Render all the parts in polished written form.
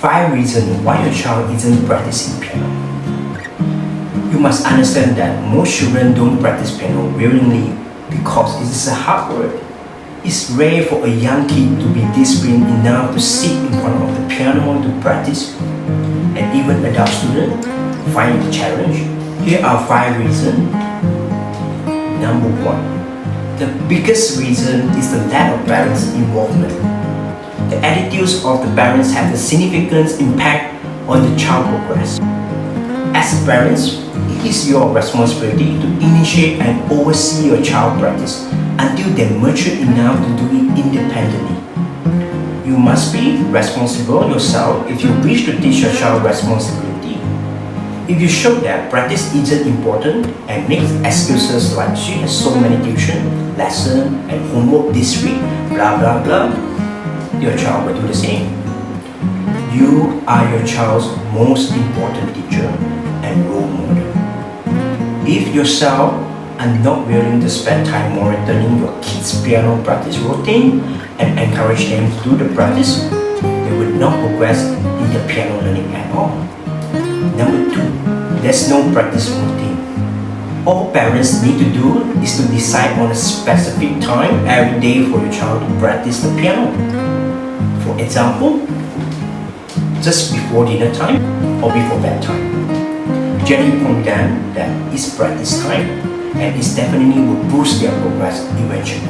5 reasons why your child isn't practicing piano. You must understand that most children don't practice piano willingly because it is a hard work. It's rare for a young kid to be disciplined enough to sit in front of the piano to practice, and even adult students find it a challenge. Here are 5 reasons. Number 1. The biggest reason is the lack of parents' involvement. The attitudes of the parents have a significant impact on the child progress. As parents, it is your responsibility to initiate and oversee your child practice until they mature enough to do it independently. You must be responsible yourself if you wish to teach your child responsibility. If you show that practice isn't important and make excuses like she has so many tuition, lessons, and homework this week, blah blah blah, your child will do the same. You are your child's most important teacher and role model. If yourself are not willing to spend time monitoring your kids' piano practice routine and encourage them to do the practice, they will not progress in the piano learning at all. Number 2, there's no practice routine. All parents need to do is to decide on a specific time every day for your child to practice the piano. For example, just before dinner time or before bedtime. Gently inform them that it's practice time and it definitely will boost their progress eventually.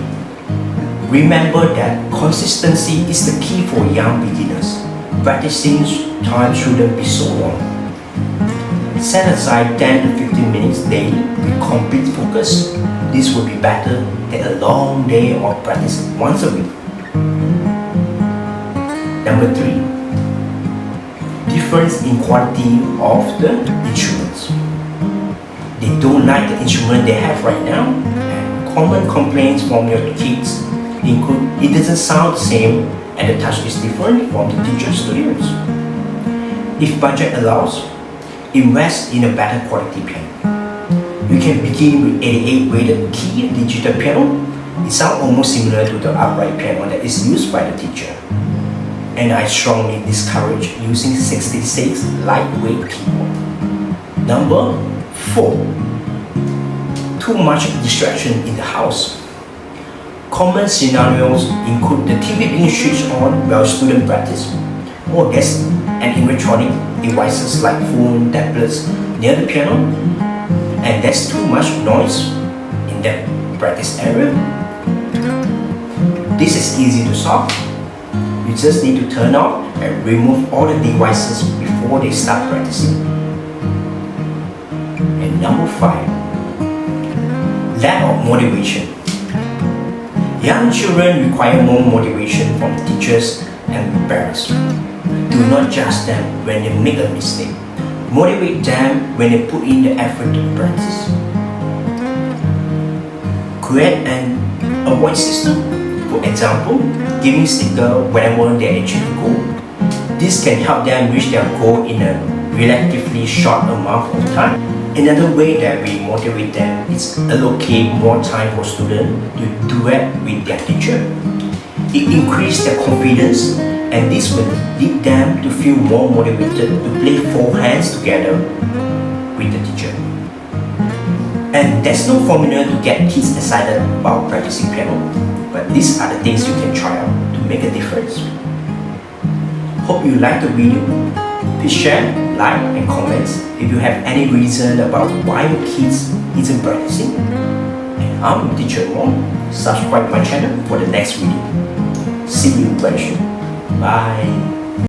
Remember that consistency is the key for young beginners. Practicing time shouldn't be so long. Set aside 10 to 15 minutes daily with complete focus. This will be better than a long day of practice once a week. Number 3. Difference in quality of the instruments. They don't like the instrument they have right now. And common complaints from your kids include it doesn't sound the same and the touch is different from the teacher's studios. If budget allows, invest in a better quality piano. You can begin with 88 weighted key digital piano. It sounds almost similar to the upright piano that is used by the teacher. And I strongly discourage using 66 lightweight keyboard. Number 4. Too much distraction in the house. Common scenarios include the TV being switched on while student practice, or there's an electronic devices like phone, tablets near the piano, and there's too much noise in that practice area. This is easy to solve. You just need to turn off and remove all the devices before they start practicing. And number 5. Lack of motivation. Young children require more motivation from teachers and parents. Do not judge them when they make a mistake. Motivate them when they put in the effort to practice. Create an avoid system. For example, giving sticker whenever they achieve a goal. This can help them reach their goal in a relatively short amount of time. Another way that we motivate them is allocate more time for students to duet with their teacher. It increases their confidence and this will lead them to feel more motivated to play 4 hands together with the teacher. And there's no formula to get kids excited about practicing piano, but these are the things you can try out to make a difference. Hope you liked the video. Please share, like, and comment if you have any reason about why your kids isn't practicing. And I'm Teacher Wong. Subscribe my channel for the next video. See you very soon. Bye.